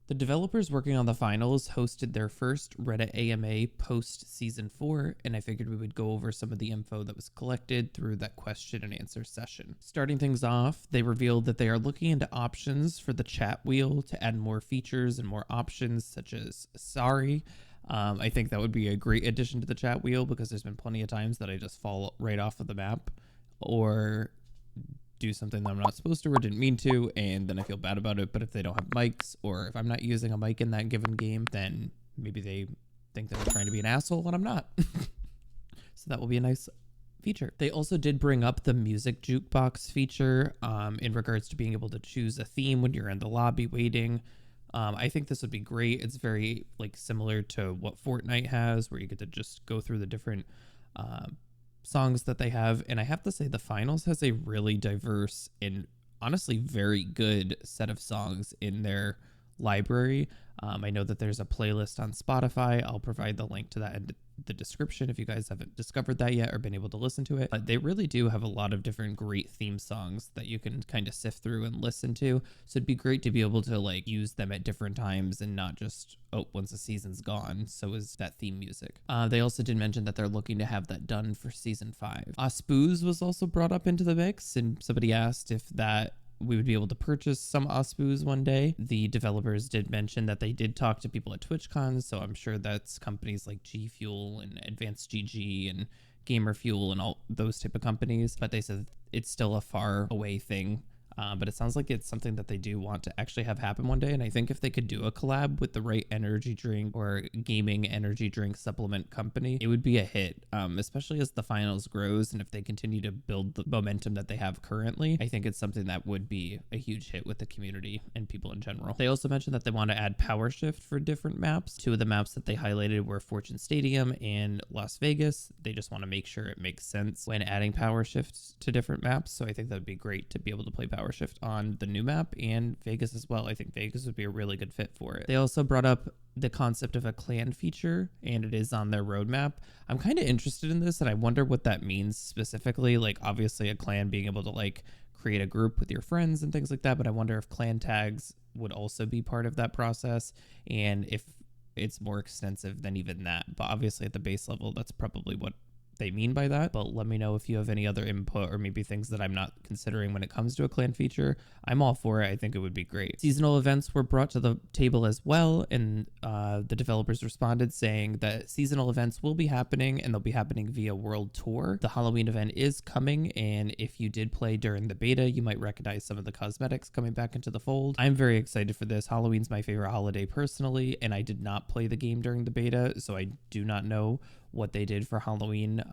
The developers working on the finals hosted their first Reddit AMA post season 4, and I figured we would go over some of the info that was collected through that question and answer session. Starting things off, they revealed that they are looking into options for the chat wheel to add more features and more options, such as sorry. I think that would be a great addition to the chat wheel because there's been plenty of times that I just fall right off of the map or do something that I'm not supposed to or didn't mean to, and then I feel bad about it. But if they don't have mics, or if I'm not using a mic in that given game, then maybe they think that I'm trying to be an asshole and I'm not. So that will be a nice feature. They also did bring up the music jukebox feature in regards to being able to choose a theme when you're in the lobby waiting. I think this would be great. It's very similar to what Fortnite has, where you get to just go through the different songs that they have. And I have to say the finals has a really diverse and honestly very good set of songs in their library. I know that there's a playlist on Spotify. I'll provide the link to that in the description if you guys haven't discovered that yet or been able to listen to it. But they really do have a lot of different great theme songs that you can kind of sift through and listen to. So it'd be great to be able to use them at different times and not just, oh, once the season's gone, so is that theme music. They also did mention that they're looking to have that done for season 5. Ospoos was also brought up into the mix, and somebody asked if that we would be able to purchase some Ospoos one day. The developers did mention that they did talk to people at TwitchCon, so I'm sure that's companies like G Fuel and Advanced GG and Gamer Fuel and all those type of companies, but they said it's still a far away thing. But it sounds like it's something that they do want to actually have happen one day. And I think if they could do a collab with the right energy drink or gaming energy drink supplement company, it would be a hit, especially as the finals grows. And if they continue to build the momentum that they have currently, I think it's something that would be a huge hit with the community and people in general. They also mentioned that they want to add power shift for different maps. 2 of the maps that they highlighted were Fortune Stadium and Las Vegas. They just want to make sure it makes sense when adding power shifts to different maps. So I think that would be great to be able to play power shift on the new map and Vegas as well. I think Vegas would be a really good fit for it. They also brought up the concept of a clan feature, and it is on their roadmap. I'm kind of interested in this, and I wonder what that means specifically. Obviously a clan being able to create a group with your friends and things like that, but I wonder if clan tags would also be part of that process, and if it's more extensive than even that. But obviously at the base level, that's probably what they mean by that. But let me know if you have any other input or maybe things that I'm not considering when it comes to a clan feature. I'm all for it. I think it would be great. Seasonal events were brought to the table as well, and the developers responded saying that seasonal events will be happening, and they'll be happening via World Tour. The Halloween event is coming, and if you did play during the beta, you might recognize some of the cosmetics coming back into the fold. I'm very excited for this. Halloween's my favorite holiday personally, and I did not play the game during the beta, so I do not know what they did for Halloween,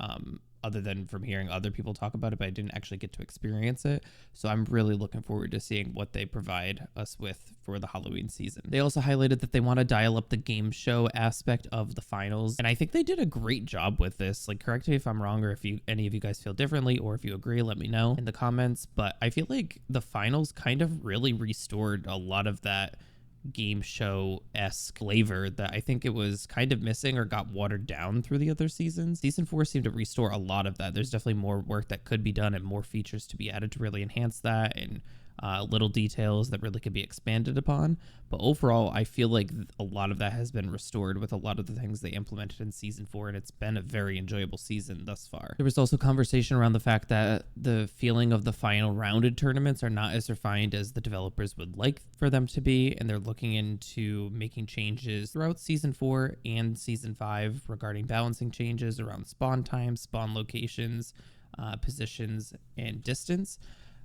other than from hearing other people talk about it, but I didn't actually get to experience it. So I'm really looking forward to seeing what they provide us with for the Halloween season. They also highlighted that they want to dial up the game show aspect of the finals, and I think they did a great job with this. Correct me if I'm wrong, or if any of you guys feel differently, or if you agree, let me know in the comments. But I feel like the finals kind of really restored a lot of that game show-esque flavor that I think it was kind of missing or got watered down through the other seasons. Season 4 seemed to restore a lot of that. There's definitely more work that could be done and more features to be added to really enhance that, and little details that really could be expanded upon. But overall, I feel like a lot of that has been restored with a lot of the things they implemented in season 4, and it's been a very enjoyable season thus far. There was also conversation around the fact that the feeling of the final rounded tournaments are not as refined as the developers would like for them to be, and they're looking into making changes throughout season 4 and season 5 regarding balancing changes around spawn times, spawn locations, positions, and distance.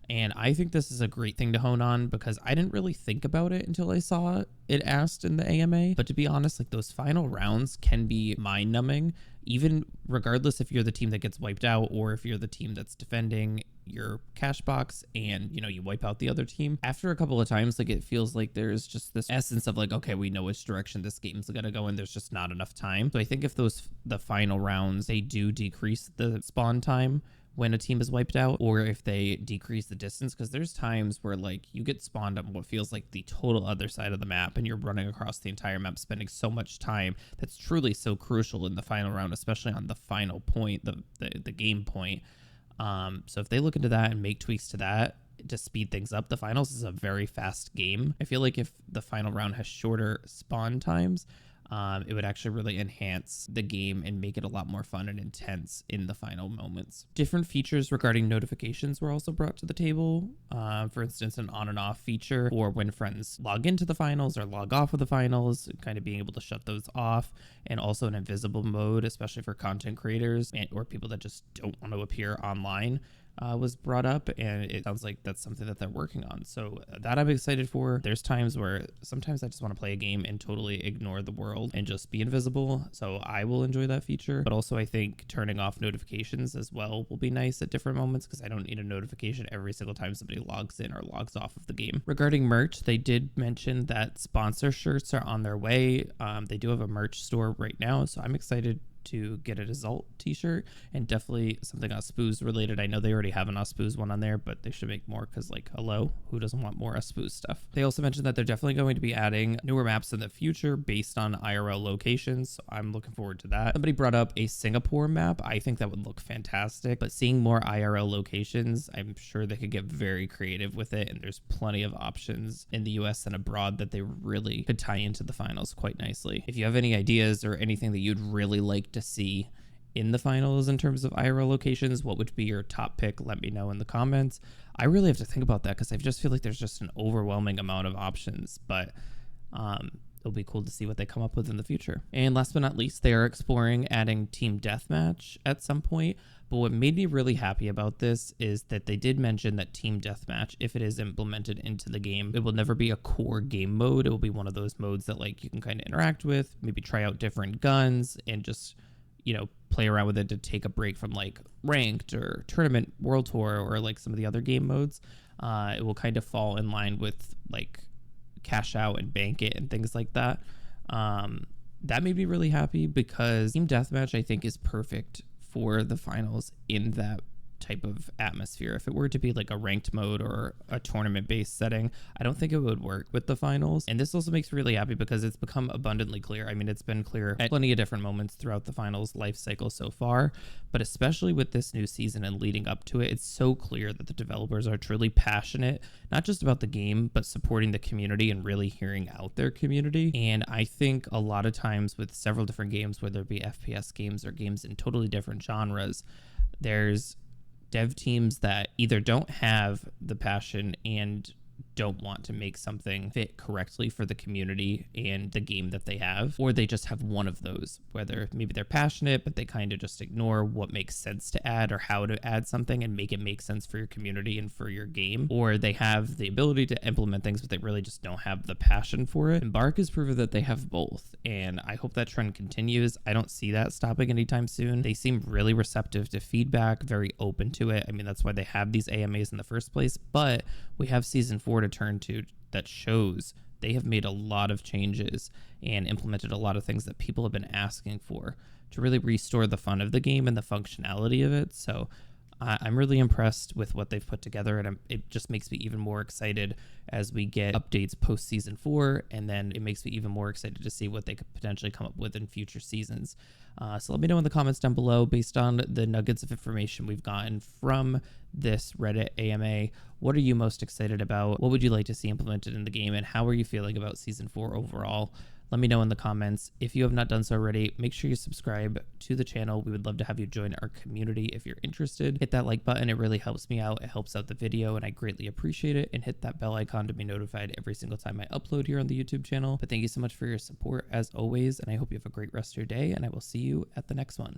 And I think this is a great thing to hone on because I didn't really think about it until I saw it asked in the AMA. But to be honest, those final rounds can be mind numbing, even regardless if you're the team that gets wiped out or if you're the team that's defending your cash box and you wipe out the other team. After a couple of times, it feels like there's just this essence of okay, we know which direction this game's gonna go, and there's just not enough time. So I think if the final rounds, they do decrease the spawn time when a team is wiped out, or if they decrease the distance, because there's times where you get spawned on what feels like the total other side of the map and you're running across the entire map, spending so much time that's truly so crucial in the final round, especially on the final point, the game point. So if they look into that and make tweaks to that, to speed things up. The finals is a very fast game. I feel like if the final round has shorter spawn times, it would actually really enhance the game and make it a lot more fun and intense in the final moments. Different features regarding notifications were also brought to the table. For instance, an on and off feature, or when friends log into the finals or log off of the finals, kind of being able to shut those off, and also an invisible mode, especially for content creators or people that just don't want to appear online. Was brought up, and it sounds like that's something that they're working on. So that I'm excited for. There's times where sometimes I just want to play a game and totally ignore the world and just be invisible. So I will enjoy that feature. But also I think turning off notifications as well will be nice at different moments, because I don't need a notification every single time somebody logs in or logs off of the game. Regarding merch, they did mention that sponsor shirts are on their way. They do have a merch store right now, so I'm excited to get a Result t-shirt, and definitely something Ospoos related. I know they already have an Ospoos one on there, but they should make more, because like, hello, who doesn't want more Ospoos stuff? They also mentioned that they're definitely going to be adding newer maps in the future based on IRL locations, so I'm looking forward to that. Somebody brought up a Singapore map. I think that would look fantastic, but seeing more IRL locations, I'm sure they could get very creative with it, and there's plenty of options in the US and abroad that they really could tie into the finals quite nicely. If you have any ideas or anything that you'd really like to see in the finals in terms of IRL locations, what would be your top pick? Let me know in the comments. I really have to think about that, because I just feel like there's just an overwhelming amount of options, but it'll be cool to see what they come up with in the future. And last but not least, they are exploring adding Team Deathmatch at some point. But what made me really happy about this is that they did mention that Team Deathmatch, if it is implemented into the game, it will never be a core game mode. It will be one of those modes that like you can kind of interact with, maybe try out different guns, and just, you know, play around with it to take a break from like ranked or tournament, world tour, or like some of the other game modes. It will kind of fall in line with like cash out and bank it and things like that. That made me really happy, because Team Deathmatch I think is perfect for the finals in that type of atmosphere. If it were to be like a ranked mode or a tournament based setting, I don't think it would work with the finals. And this also makes me really happy, because it's become abundantly clear. I mean, it's been clear at plenty of different moments throughout the finals life cycle so far, but especially with this new season and leading up to it, it's so clear that the developers are truly passionate, not just about the game, but supporting the community and really hearing out their community. And I think a lot of times with several different games, whether it be FPS games or games in totally different genres, there's dev teams that either don't have the passion and don't want to make something fit correctly for the community and the game that they have, or they just have one of those, whether maybe they're passionate, but they kind of just ignore what makes sense to add or how to add something and make it make sense for your community and for your game, or they have the ability to implement things, but they really just don't have the passion for it. And Bark has proven that they have both, and I hope that trend continues. I don't see that stopping anytime soon. They seem really receptive to feedback, very open to it. I mean, that's why they have these AMAs in the first place, but we have season 4 to turn to that shows they have made a lot of changes and implemented a lot of things that people have been asking for to really restore the fun of the game and the functionality of it. So I'm really impressed with what they've put together, and it just makes me even more excited as we get updates post season 4, and then it makes me even more excited to see what they could potentially come up with in future seasons. So let me know in the comments down below, based on the nuggets of information we've gotten from this Reddit AMA, what are you most excited about? What would you like to see implemented in the game, and how are you feeling about season 4 overall? Let me know in the comments. If you have not done so already, make sure you subscribe to the channel. We would love to have you join our community if you're interested. Hit that like button. It really helps me out. It helps out the video, and I greatly appreciate it. And hit that bell icon to be notified every single time I upload here on the YouTube channel. But thank you so much for your support as always, and I hope you have a great rest of your day, and I will see you at the next one.